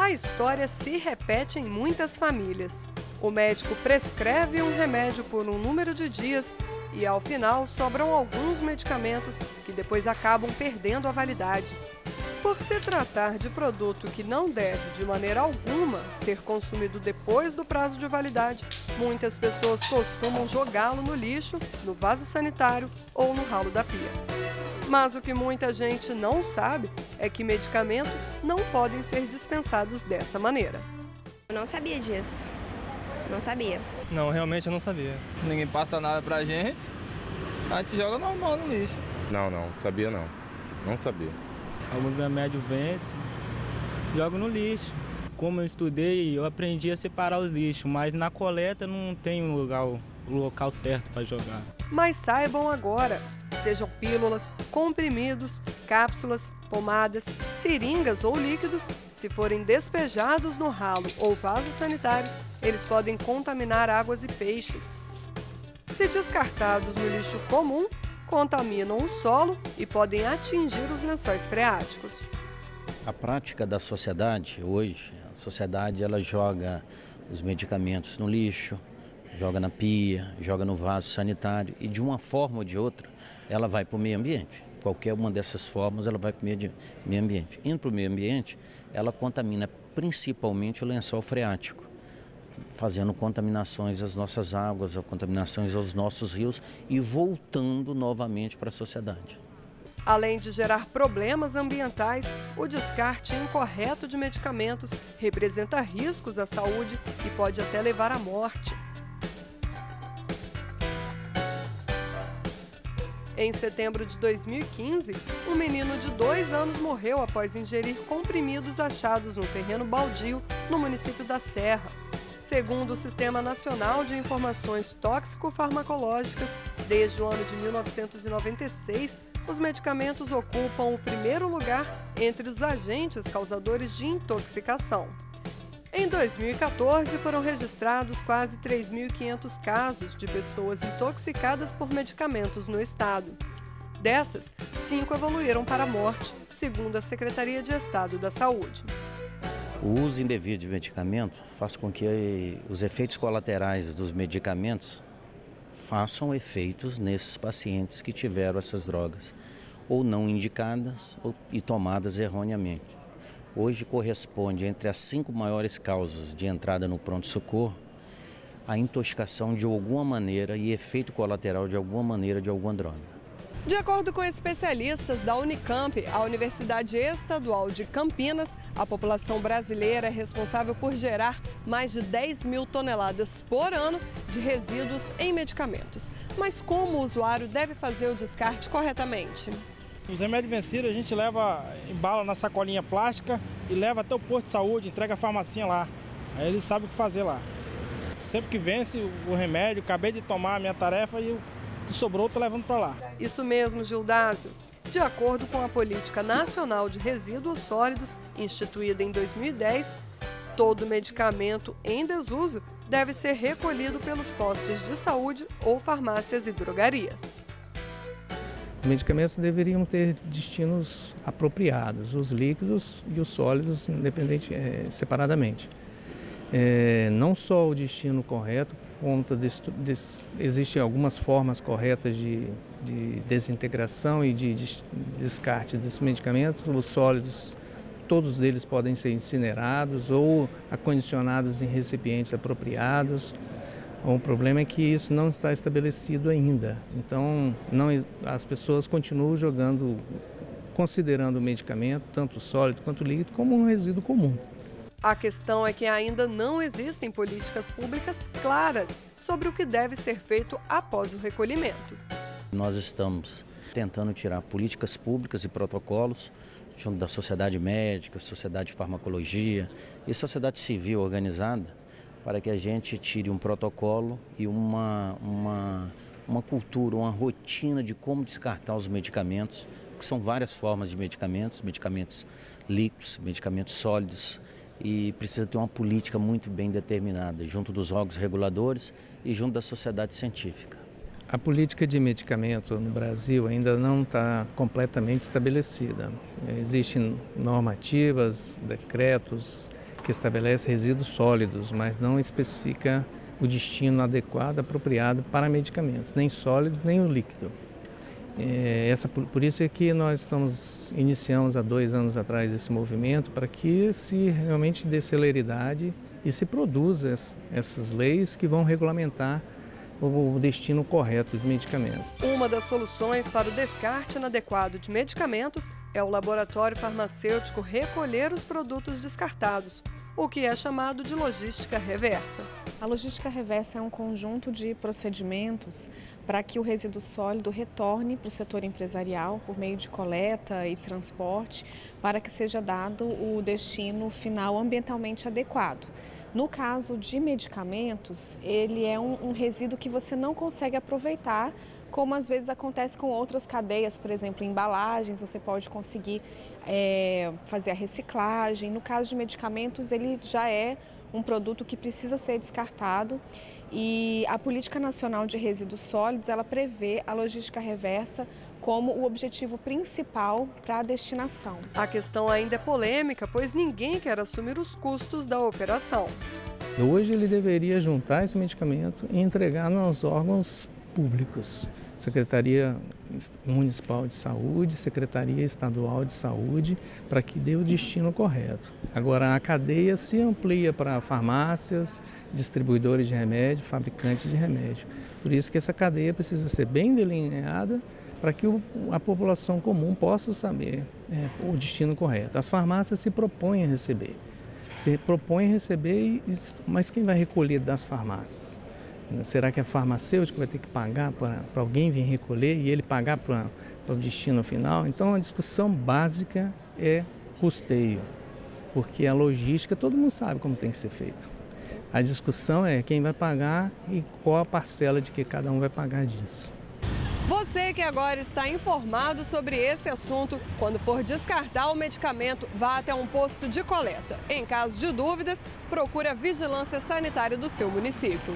A história se repete em muitas famílias. O médico prescreve um remédio por um número de dias e, ao final, sobram alguns medicamentos que depois acabam perdendo a validade. Por se tratar de produto que não deve, de maneira alguma, ser consumido depois do prazo de validade, muitas pessoas costumam jogá-lo no lixo, no vaso sanitário ou no ralo da pia. Mas o que muita gente não sabe é que medicamentos não podem ser dispensados dessa maneira. Eu não sabia disso. Não sabia. Não, realmente eu não sabia. Ninguém passa nada pra gente, a gente joga normal no lixo. Não, sabia não. Não sabia. Alguns remédios vencem, jogo no lixo. Como eu estudei, eu aprendi a separar os lixos, mas na coleta não tem um local certo para jogar. Mas saibam agora, sejam pílulas, comprimidos, cápsulas, pomadas, seringas ou líquidos, se forem despejados no ralo ou vasos sanitários, eles podem contaminar águas e peixes. Se descartados no lixo comum, contaminam o solo e podem atingir os lençóis freáticos. A prática da sociedade hoje, a sociedade ela joga os medicamentos no lixo, joga na pia, joga no vaso sanitário e de uma forma ou de outra ela vai para o meio ambiente. Qualquer uma dessas formas ela vai para o meio ambiente. Indo para o meio ambiente, ela contamina principalmente o lençol freático, fazendo contaminações às nossas águas, contaminações aos nossos rios e voltando novamente para a sociedade. Além de gerar problemas ambientais, o descarte incorreto de medicamentos representa riscos à saúde e pode até levar à morte. Em setembro de 2015, um menino de 2 anos morreu após ingerir comprimidos achados no terreno baldio no município da Serra. Segundo o Sistema Nacional de Informações Tóxico-Farmacológicas, desde o ano de 1996, os medicamentos ocupam o primeiro lugar entre os agentes causadores de intoxicação. Em 2014, foram registrados quase 3.500 casos de pessoas intoxicadas por medicamentos no estado. Dessas, 5 evoluíram para a morte, segundo a Secretaria de Estado da Saúde. O uso indevido de medicamento faz com que os efeitos colaterais dos medicamentos façam efeitos nesses pacientes que tiveram essas drogas, ou não indicadas e tomadas erroneamente. Hoje corresponde entre as 5 maiores causas de entrada no pronto-socorro a intoxicação de alguma maneira e efeito colateral de alguma maneira de alguma droga. De acordo com especialistas da Unicamp, a Universidade Estadual de Campinas, a população brasileira é responsável por gerar mais de 10 mil toneladas por ano de resíduos em medicamentos. Mas como o usuário deve fazer o descarte corretamente? Os remédios vencidos a gente embala na sacolinha plástica e leva até o posto de saúde, entrega a farmacinha lá. Aí eles sabem o que fazer lá. Sempre que vence o remédio, acabei de tomar a minha tarefa e o que sobrou estou levando para lá. Isso mesmo, Gildásio. De acordo com a Política Nacional de Resíduos Sólidos, instituída em 2010, todo medicamento em desuso deve ser recolhido pelos postos de saúde ou farmácias e drogarias. Os medicamentos deveriam ter destinos apropriados, os líquidos e os sólidos separadamente. Não só o destino correto, existem algumas formas corretas de desintegração e de descarte desses medicamentos. Os sólidos, todos eles podem ser incinerados ou acondicionados em recipientes apropriados. O problema é que isso não está estabelecido ainda, então as pessoas continuam considerando o medicamento, tanto sólido quanto líquido, como um resíduo comum. A questão é que ainda não existem políticas públicas claras sobre o que deve ser feito após o recolhimento. Nós estamos tentando tirar políticas públicas e protocolos junto da sociedade médica, sociedade de farmacologia e sociedade civil organizada, para que a gente tire um protocolo e uma cultura, uma rotina de como descartar os medicamentos, que são várias formas de medicamentos líquidos, medicamentos sólidos, e precisa ter uma política muito bem determinada, junto dos órgãos reguladores e junto da sociedade científica. A política de medicamento no Brasil ainda não está completamente estabelecida. Existem normativas, decretos que estabelece resíduos sólidos, mas não especifica o destino adequado, apropriado para medicamentos, nem sólido, nem o líquido. Por isso é que nós iniciamos há 2 anos atrás esse movimento, para que se realmente dê celeridade e se produza essas leis que vão regulamentar o destino correto de medicamentos. Uma das soluções para o descarte inadequado de medicamentos é o laboratório farmacêutico recolher os produtos descartados, o que é chamado de logística reversa. A logística reversa é um conjunto de procedimentos para que o resíduo sólido retorne para o setor empresarial por meio de coleta e transporte, para que seja dado o destino final ambientalmente adequado. No caso de medicamentos, ele é um resíduo que você não consegue aproveitar, como às vezes acontece com outras cadeias, por exemplo, embalagens, você pode conseguir fazer a reciclagem. No caso de medicamentos, ele já é um produto que precisa ser descartado, e a Política Nacional de Resíduos Sólidos, ela prevê a logística reversa como o objetivo principal para a destinação. A questão ainda é polêmica, pois ninguém quer assumir os custos da operação. Hoje ele deveria juntar esse medicamento e entregar nos órgãos públicos, Secretaria Municipal de Saúde, Secretaria Estadual de Saúde, para que dê o destino correto. Agora a cadeia se amplia para farmácias, distribuidores de remédio, fabricantes de remédio. Por isso que essa cadeia precisa ser bem delineada, para que a população comum possa saber o destino correto. As farmácias se propõem a receber. Mas quem vai recolher das farmácias? Será que é farmacêutico vai ter que pagar para alguém vir recolher e ele pagar para o destino final? Então a discussão básica é custeio, porque a logística todo mundo sabe como tem que ser feito. A discussão é quem vai pagar e qual a parcela de que cada um vai pagar disso. Você que agora está informado sobre esse assunto, quando for descartar o medicamento, vá até um posto de coleta. Em caso de dúvidas, procure a vigilância sanitária do seu município.